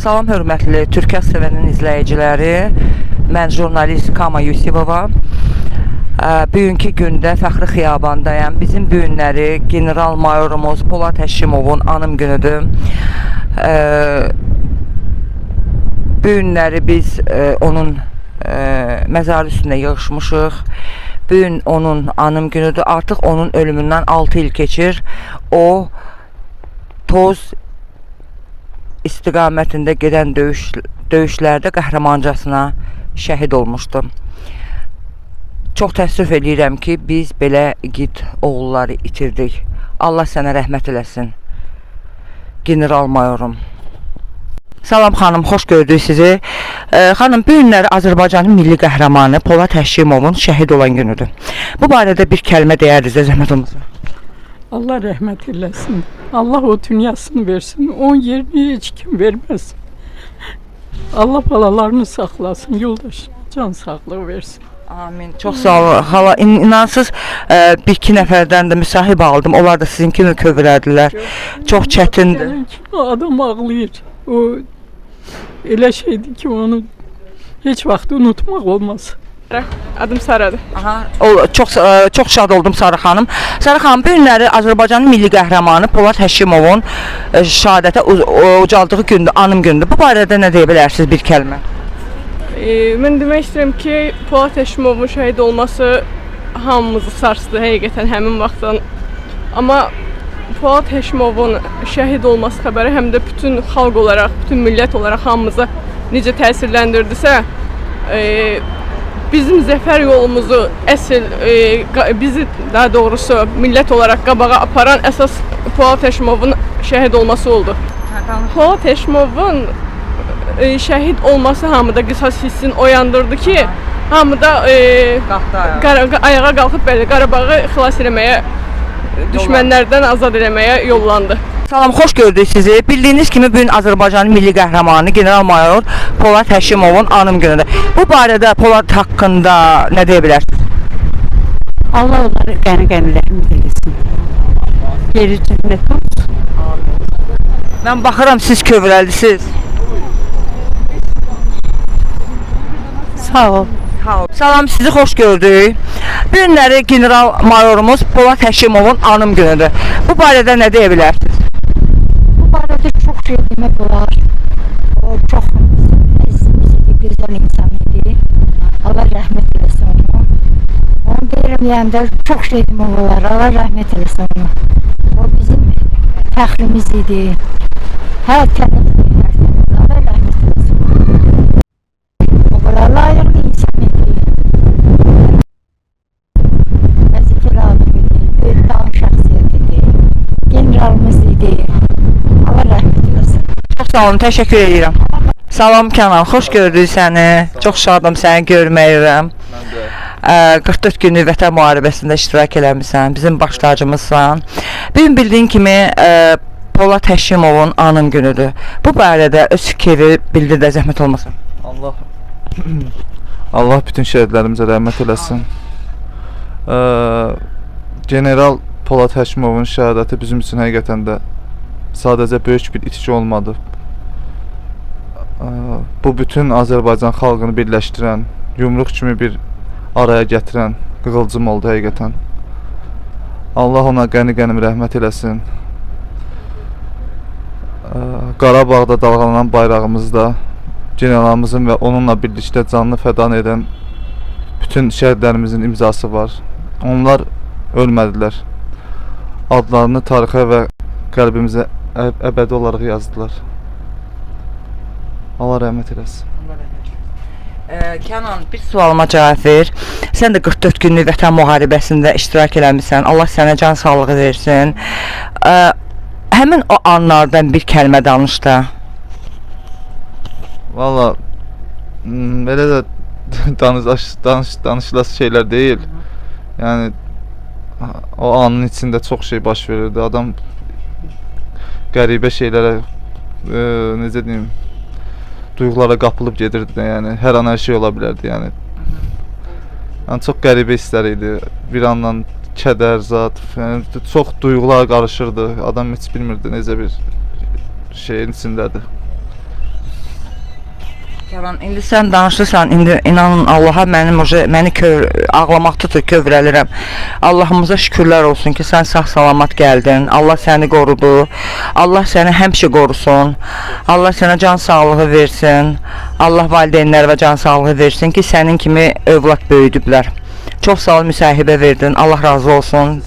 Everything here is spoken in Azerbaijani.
Salam hörmətli Türkiyə sevənin izləyiciləri. Mən jurnalist Kama Yusifova. Bugünkü gündə Fəxri Xiyabandayım. Bizim bu günləri general mayorumuz Polad Həşimovun anım günüdür. Bu günləri biz onun məzarı üstündə yığışmışıq. Bu gün onun anım günüdür. Artıq onun ölümündən 6 il keçir. O Toz istiqamətində gedən döyüşlərdə qəhrəmancasına şəhid olmuşdu. Çox təəssüf edirəm ki, biz belə igid oğulları itirdik. Allah sənə rəhmət eləsin, general mayorum. Salam xanım, xoş gördük sizi. Xanım, bu günləri Azərbaycanın milli qəhrəmanı Polad Həşimovun şəhid olan günüdür. Bu barədə bir kəlmə deyərdinizə zəhmət olmasa. Allah rəhmət eləsin. Allah o dünyasını versin. Onun yerini heç kim verməz. Allah balalarını saxlasın. Yoldaş can sağlığı versin. Amin. Çox sağ olun. Hala inansız bir-iki nəfərdən də müsahib aldım. Onlar da sizin kimi kövrədilər. Çox çətindir. Adam ağlayır. O elə şeydir ki, onu heç vaxt unutmaq olmaz. Adım Saradır. Çox şad oldum Sarı xanım. Sarı xanım, bu günləri Azərbaycanın milli qəhrəmanı Polad Həşimovun şəhadətə ucaldığı gündür, anım gündür. Bu barədə nə deyə bilərsiniz bir kəlmə? Mən demək istəyirəm ki, Polad Həşimovun şəhid olması hamımızı sarsdı həqiqətən həmin vaxtdan. Amma Polad Həşimovun şəhid olması xəbəri həm də bütün xalq olaraq, bütün millət olaraq hamımıza necə təsirləndirdisə, bizim zəfər yolumuzu əsl, bizi daha doğrusu millət olaraq qabağa aparan əsas Polad Həşimovun şəhid olması oldu. Polad Həşimovun şəhid olması hamıda qisas hissini oyandırdı ki, hamıda ayağa qalxıb belə Qarabağı xilas eləməyə, düşmənlərdən azad eləməyə yollandı. Salam, xoş gördük sizi. Bildiyiniz kimi bugün Azərbaycanın milli qəhrəmanı general mayor Polad Həşimovun anım günüdür. Bu barədə Polad haqqında nə deyə bilərsiniz? Allah onları qəni-qəni rəhmət eləsin. Yeri cənnət olsun. Mən baxıram, siz kövrəlisiniz. Sağ ol. Salam, sizi xoş gördük. Bu günləri general mayorumuz Polad Həşimovun anım günüdür. Bu barədə nə deyə bilərsiniz? Bu barədə çox şey demək olar. O çox gözəl insan idi. Allah rəhmət eləsin ona. Onu deyirəm, yəni də çox şey demək olar. Allah rəhmət eləsin ona. O bizim fəxrimiz idi. Hər tərəfdə. Allah rəhmət eləsin. O qədər layiqli insan idi. Vəzifəli adam idi. Böyük dağın şəxsiyyət idi. Generalımız idi. Allah rəhmət eləsin. Çox sağ olun, təşəkkür edirəm. Salam Kənan, xoş gördük səni. Çox şadam səni görməyirəm. 44 günlük vətən müharibəsində iştirak eləmisən, bizim baş tacımızsan. Bugün bildiyin kimi Polad Həşimovun anım günüdür. Bu barədə öz fikri bildir də zəhmət olmasın. Allah bütün şəhidlərimizə rəhmət eləsin. General Polad Həşimovun şəhadəti bizim üçün həqiqətən də sadəcə böyük bir itici olmadı. Bu bütün Azərbaycan xalqını birləşdirən, yumruq kimi bir araya gətirən qığılcım oldu həqiqətən. Allah ona qəni-qənim rəhmət eləsin. Qarabağda dalğalanan bayrağımızda generalımızın və onunla birlikdə canını fədan edən bütün şəhidlərimizin imzası var. Onlar ölmədilər. Adlarını tarixə və qəlbimizə əbədi olaraq yazdılar. Allah rəhmət eləsin. Kənan, bir sualıma cavab ver. Sən də 44 günlük vətən müharibəsində iştirak eləmisən. Allah sənə can sağlığı versin. Həmin o anlardan bir kəlmə danış da. Valla belə də danışılası şeylər deyil. Yəni o anın içində çox şey baş verirdi. Adam qəribə şeylərə necə deyim, duyğulara qapılıb gedirdi. Yəni hər an hər şey ola bilərdi. Yəni çox qəribə hisslər idi. Bir andan kədər, zat, yəni çox duyğular qarışırdı. Adam heç bilmirdi necə bir şeyin içindədir. Kənan, indi sən danışırsan, indi inanın Allaha məni ağlamaq tutur, kövrəlirəm. Allahımıza şükürlər olsun ki, sən sağ-salamat gəldin. Allah səni qorudu. Allah səni həmişə qorusun. Allah sənə can sağlığı versin. Allah valideynlərə can sağlığı versin ki, sənin kimi övlad böyüdüblər. Çox sağ ol, müsahibə verdin. Allah razı olsun.